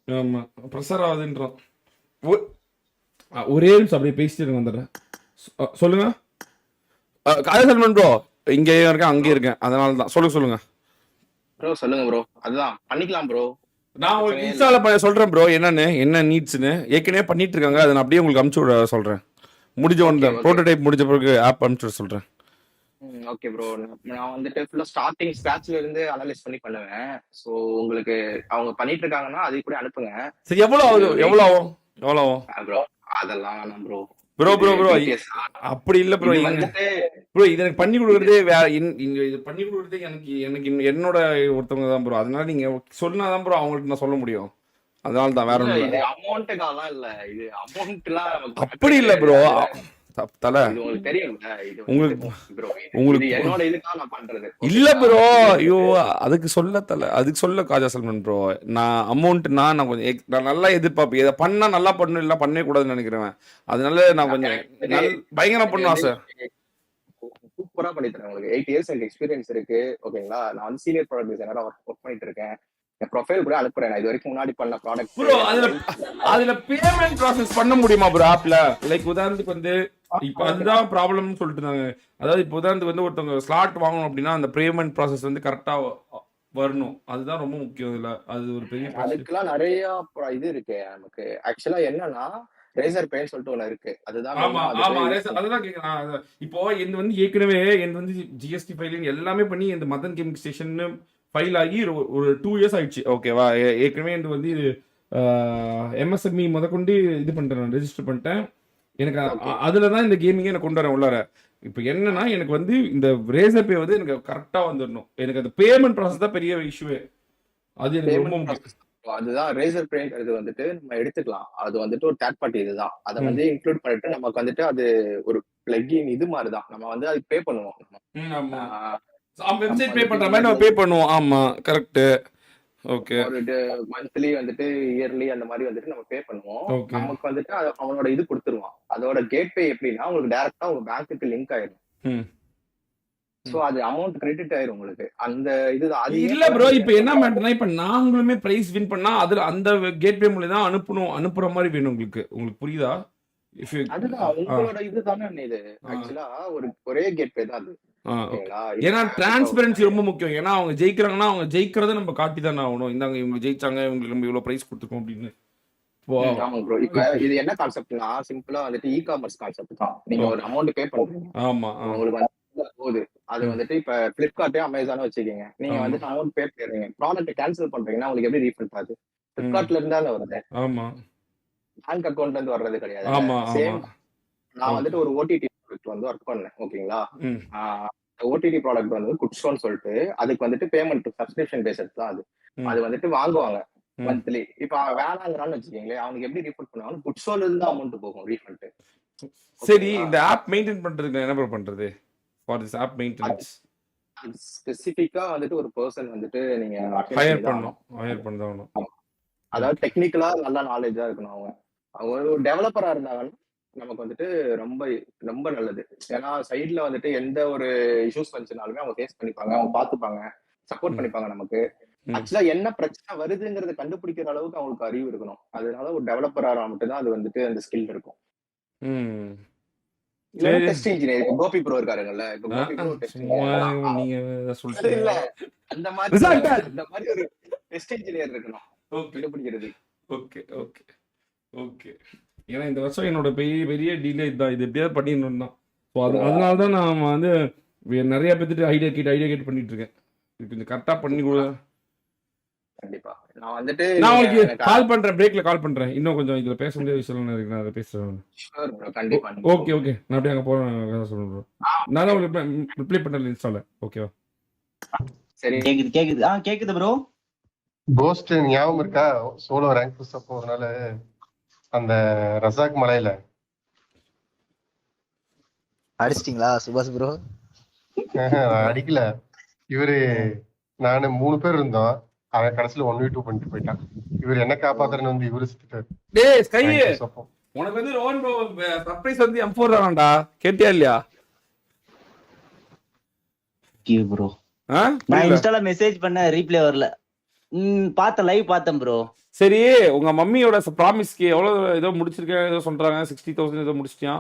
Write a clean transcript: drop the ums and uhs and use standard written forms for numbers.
ஆமா ப்ரெஷர் ஆகுதுன்றோம். ஒரே நிமிஷம் அப்படியே பேசிட்டு இருங்க, வந்துடுறேன். சொல்லுங்க. காதல் சல்மான் ப்ரோ, இங்கேயும் இருக்கேன் ப்ரோ அங்கேயும் இருக்கேன், அதனால தான். சொல்லுங்க. ப்ரோ சொல்லுங்க ப்ரோ. அதுதான் பண்ணிக்கலாம் ப்ரோ. நான் உங்களுக்கு பிரச்சனையே இல்ல. இன்ஸ்டால சொல்றேன் ப்ரோ, என்ன நீட்ஸ்னு ஏற்கனவே பண்ணிட்டு இருக்காங்க. அதை நான் அப்படியே உங்களுக்கு அனுப்பிச்சு விட சொல்றேன். முடிஞ்ச ஓகே உடனே ஓகே. ப்ரோட்டோடைப் முடிஞ்ச பிறகு ஆப் அனுப்பிச்சு விட சொல்றேன். Okay bro. நான் வந்துட்டு ஃபுல்லா ஸ்டார்டிங் ஸ்கிராச்ல இருந்து அனலைஸ் பண்ணி பண்ணுவேன். ஸோ உங்களுக்கு அவங்க பண்ணிட்டு இருக்காங்கன்னா அதை கூட அனுப்புங்க. சரி, எவ்வளோ இது ஆகுது? ஒரு எவ்வளோ ஆகும்? எவ்வளோ ஆகும் ப்ரோ அதெல்லாம் வேணாம் ப்ரோ. ப்ரோ? இது ப்ரோ ப்ரோ டிடிஎஸ். அப்படி இல்லை ப்ரோ. இது எங்க வந்துட்டு ப்ரோ இது எனக்கு பண்ணி இது கொடுக்குறதே இங்க இது பண்ணி கொடுக்குறதே எனக்கு எனக்கு என்னோட ஒருத்தவங்க தான் ப்ரோ. அதனால நீங்க சொன்னாதான் ப்ரோ அவங்கள்ட்ட நான் சொல்ல முடியும். அதனால தான், வேற இல்ல ஒன்றும் இல்லை. இது அமௌண்ட்டுக்காலாம் இல்ல. இது அமௌண்ட்லாம் நமக்கு அப்படி மேட்டரே இல்லை ப்ரோ. கிடையாது. தலை, இது உங்களுக்கு தெரியும்ல. இது வந்துட்டு உங்களுக்கு ப்ரோ இது உங்களுக்கு என்னோட இதுக்காக நான் பண்றது. இல்ல ஓகேங்களா? ப்ரோ. இது ஐயோ, வந்துட்டு அதுக்கு சொல்ல காஜா சல்மான் ப்ரோ. நான் அமௌண்ட்னா நான் கொஞ்சம் நான் நல்லா எதிர்பார்ப்பேன். இதை பண்ணா நல்லா பண்ணணும், இல்லை பண்ணவே கூடாதுன்னு நினைக்கிறேன். அதனால நான் கொஞ்சம் எனக்கு வந்துட்டு பயங்கரம் எனக்கு பண்ணணும் வந்து ஆசை. சூப்பரா பண்ணி தரேன் உங்களுக்கு. 8 இயர்ஸ் எனக்கு எக்ஸ்பீரியன்ஸ் இருக்கு. ஓகேங்களா? நான் வந்து சீனியர் ப்ராடக்ட் டிசைனரா ஒர்க் பண்ணிட்டு இருக்கேன். என் ப்ரொஃபைல் கூட அனுப்புறேன். நான் இது வரைக்கும் முன்னாடி பண்ண ப்ராடக்ட் ப்ரோ என்னோட அதுல லைஃப். அதுல பேமெண்ட் ப்ராசஸ் பண்ண முடியுமா ப்ரோ ஆப்ல? லைக் உதாரணத்துக்கு வந்து இப்போ ஓகேண்ணா. அதுதான் ப்ராப்ளம்னு சொல்லிட்டு இருந்தாங்க. அதாவது இப்போ உதாரணத்துக்கு வந்து ஒருத்தவங்க ஸ்லாட் வாங்கணும் அப்படின்னா அந்த பேமெண்ட் ப்ராசஸ் வந்து கரெக்டா வரணும். அதுதான் ரொம்ப முக்கியம். இதுல அது ஒரு பெரிய பிரச்சனை. அதுக்கெல்லாம் நிறைய இது இருக்கு நமக்கு. ஆக்சுவலா என்னன்னா ரேசர் பேன்னு சொல்லிட்டு ஒண்ணு இருக்கு. அதுதான் ஆமா மெயினா வந்துட்டு ஆமா யூஸ் பண்ணும். அதுதான் கேட்குறேன். இப்போ இது வந்து ஏற்கனவே இது வந்து ஜிஎஸ்டி ஃபைலிங் எல்லாமே பண்ணி இந்த மதன் கேமிங் ஸ்டேஷன் ஃபைல் ஆகி ஒரு 2 இயர்ஸ் ஆயிடுச்சு. ஓகேவா? ஏற்கனவே இது வந்து எம்எஸ்எம்இ முதற்கொண்டு இது பண்ணிட்டேன், ரெஜிஸ்டர் பண்ணிட்டேன். எனக்கு ஓகே. அதில் தான் இந்த கேமிங்கே எனக்கு கொண்டு வரேன் உள்ளார. இப்போ என்னன்னா எனக்கு வந்து இந்த ரேசர் பே வந்து எனக்கு கரெக்டாக வந்துடணும். எனக்கு அந்த பேமெண்ட் ப்ராசஸ் தான் பெரிய இஷ்யூவே. அது எனக்கு ரொம்ப பேமெண்ட் முக்கியம். ப்ராசஸ் அதுதான் ரேசர் பேங்கிறது வந்துட்டு நம்ம எடுத்துக்கலாம். அது வந்துட்டு ஒரு தேர்ட் பார்ட்டி இதுதான். அதை ம் வந்து இன்க்ளூட் பண்ணிட்டு நமக்கு வந்துட்டு அது ஒரு பிளக்கின் இது மாதிரி தான். நம்ம வந்து அதுக்கு பே பண்ணுவோம். ம் ஆமாம். ஆஹ் நம்ம வெப்சைட் பே வந்துட்டு பண்ணுற மாதிரி நம்ம இயர்லி பே பண்ணுவோம். ஆமாம், கரெக்டு. ஓகே ஒரு மந்த்லி வந்துட்டு இயர்லி அந்த மாதிரி வந்துட்டு நம்ம பே பண்ணுவோம். ஓகே. நமக்கு வந்துட்டு அவனோட இது கொடுத்துருவான். அதோட கேட்வே எப்படின்னா உங்களுக்கு டைரக்டா உங்க பேங்க்குக்கு லிங்க் ஆயிடும். ம் சோ அது அமௌண்ட் கிரெடிட் ஆயிரும் உங்களுக்கு. அந்த இதுதான். அது ஏன் இல்ல ப்ரோ, பண்ணணும்னு இப்ப என்ன கேட்டா மேட்டர்னா, இப்ப நாங்களுமே பிரைஸ் வின் பண்ணா அதுல அந்த கேட்வே மூலம் தான் அனுப்புற மாதிரி வேணும் உங்களுக்கு. உங்களுக்கு புரியுதா? இஃப் யூ அதுதான் ஆ உங்களோட இதுதானே இது. ஆ ஆக்சுவலா ஒரே கேட்வே தான் அது. ஆ ஓகே. ஓகேங்களா? ஏன்னா இப்போ டிரான்ஸ்பரன்சி ரொம்ப முக்கியம். ஏன்னா அவங்க ஜெயிக்கிறாங்கன்னா அவங்க ஜெயிக்கிறத நம்ம காட்டி தானே ஆகணும். இந்தாங்க இவங்க ஜெயிச்சாங்க, இவங்களுக்கு நம்ம இவ்வளவு பிரைஸ் கொடுத்துருக்கோம் அப்படின்னு. இப்போ ஆமாங்க ப்ரோ. இப்ப இது என்ன கான்செப்ட்னா சிம்பிளா வந்துட்டு காமர்ஸ் கான்செப்ட் தான். நீங்க ஒரு ஓகே. அமௌண்ட் பே பண்றீங்க. ஆமா. உங்களுக்கு வந்து போகுது. அது ம் வந்துட்டு இப்ப பிளிப்கார்ட்டே அமேசானும் வச்சுக்கீங்க. நீங்க ஆமா. வந்துட்டு அமௌண்ட் பே பண்ணிடுறீங்க. ப்ராடக்ட் கேன்சல் பண்றீங்கன்னா உங்களுக்கு எப்படி ரீஃபண்ட் ஆகுது? ம் பிளிப்கார்ட்ல இருந்தா வருது. ஆமா பேங்க் அக்கவுண்ட்ல இருந்து வர்றது கிடையாதுல்ல. ஆமா ஆமா. சேம். நான் ஓகே. வந்துட்டு ஒரு ஓடிடி ப்ராடக்ட் வந்து ஒர்க் பண்ணேன். ஓகேங்களா? ம் ஓடிடி ப்ராடக்ட் வந்து குட்ஸோன்னு சொல்லிட்டு அதுக்கு வந்துட்டு பேமெண்ட் சப்ஸ்கிரிப்ஷன் பேஸ்ட் தான் அது. ம் அது வந்துட்டு வாங்குவாங்க ம். மந்த்லி. இப்ப அவன் வேணாங்கிறான்னு வச்சுக்கீங்களேன், அவனுக்கு எப்படி ரீஃபண்ட் பண்ணுவாங்க? குட்ஸோல இருந்து அமௌண்ட் போகும் ரீஃபண்ட். சரி, ஓகேங்களா? இந்த ஆப் மெயின்டைன் பண்றதுக்கு என்ன ப்ரோ பண்றது? ஃபார் திஸ் ஆப் அது மெயின்டெனன்ஸ் ஸ்பெசிஃபிக்கா வந்துட்டு ஒரு பர்சன் வந்துட்டு நீங்க அட்டெண்ட் பண்ணி ஹையர் தான் பண்ணணும். ஆகணும். ஹையர் பண்ணி தான் ஆகணும். ஆமா. அதாவது ஓகே. டெக்னிக்கலா நல்ல நாலேஜா இருக்கணும் அவங்க. அவங்க ஒரு டெவலப்பரா இருந்தாங்கன்னா நமக்கு வந்துட்டு ரொம்ப ரொம்ப நல்லது. ஏன்னா சைட்ல வந்துட்டு எந்த ஒரு இஷ்யூஸ் வந்துச்சுனாலுமே அவங்க ஃபேஸ் பண்ணிப்பாங்க. அவங்க பார்த்துப்பாங்க. சப்போர்ட் ம் பண்ணிப்பாங்க நமக்கு. ம் ஆக்சுவலா என்ன பிரச்சனை வருதுங்கிறத கண்டுபிடிக்கிற அளவுக்கு அவங்களுக்கு அறிவு இருக்கணும். அதனால ஒரு டெவலப்பரா மட்டும் தான் அது வந்துட்டு அந்த ஸ்கில் இருக்கும். ம். இல்லன்னா சரி. Test engineer. இப்ப கோபி ப்ரோ இருக்காருங்கல்ல. இப்ப கோபி ப்ரோ டெஸ்ட் சும்மா இன்ஜினியர். நீங்க அது சொல்லிட்டீங்க. இல்ல. அந்த மாதிரி ரிசல்ட். சொல்றேன். அந்த மாதிரி ஒரு டெஸ்ட் இன்ஜினியர் இருக்கணும். ஓகே கண்டுபிடிக்கிறது. Okay okay okay. ஏன்னா இந்த வருஷம் என்னோட பெரிய பெரிய டிலே இதுதான். இது எப்படியாவது பண்ணிடணும் தான். ஸோ அதனால தான் நான் வந்து நிறைய பேர்த்துட்டு ஐடியா கேட் பண்ணிட்டு இருக்கேன். இது கொஞ்சம் கரெக்டாக பண்ணி கொடு. கண்டிப்பா. நான் வந்துட்டு நான் நீங்க உங்களுக்கு எனக்கு கால் பண்றேன், பிரேக்ல கால் பண்றேன். இன்னும் கொஞ்சம் இதுல பேச முடியாத விஷயம் இருக்கு, நான் அதை பேசுறேன். Sure bro. கண்டிப்பா நீங்க ஓகே கூப்பிடுங்க. ஓகே. நான் அப்படியே அங்கே போகிறேன் சொல்லுங்க ப்ரோ. நான் தான் ஓகே. உங்களுக்கு ரிப்ளை பண்ணல இன்ஸ்டால. ஓகேவா? சரி. கேக்குது கேக்குது கேக்குது ப்ரோ. கோஸ்ட் ஞாபகம் இருக்கா? சோலோ ரேங்க் புஷ் அப்போ ஒரு நாள் அந்த ரசாக் மலையில அடிச்சிட்டீங்களா சுபாஷ் ப்ரோ? அடிக்கல. இவரு நானு 3 பேர் இருந்தோம். அவன் கடைசியில 1v2 பண்ணிட்டு போயிட்டான். இவர் என்ன காப்பாத்துறன்னு வந்து இவரு சுத்திட்டாரு. டேய் ஸ்கை, ரேங்க் புஷ் அப்போ உனக்கு வந்து ரோஹன் ப்ரோ சர்ப்ரைஸ் வந்து M4 தான்டா. கேட்டியா இல்லையா? ப்ரோ ஆ நான் புரியல. இன்ஸ்டால மெசேஜ் பண்ண ரீப்ளே வரல. பார்த்த லைவ் பார்த்தேன் ப்ரோ. சரி, உங்க மம்மியோட ப்ராமிஸ்க்கு எவ்வளவு ஏதோ முடிச்சிருக்கேன் ஏதோ சொல்றாங்க, 60,000 ஏதோ முடிச்சிட்டியா?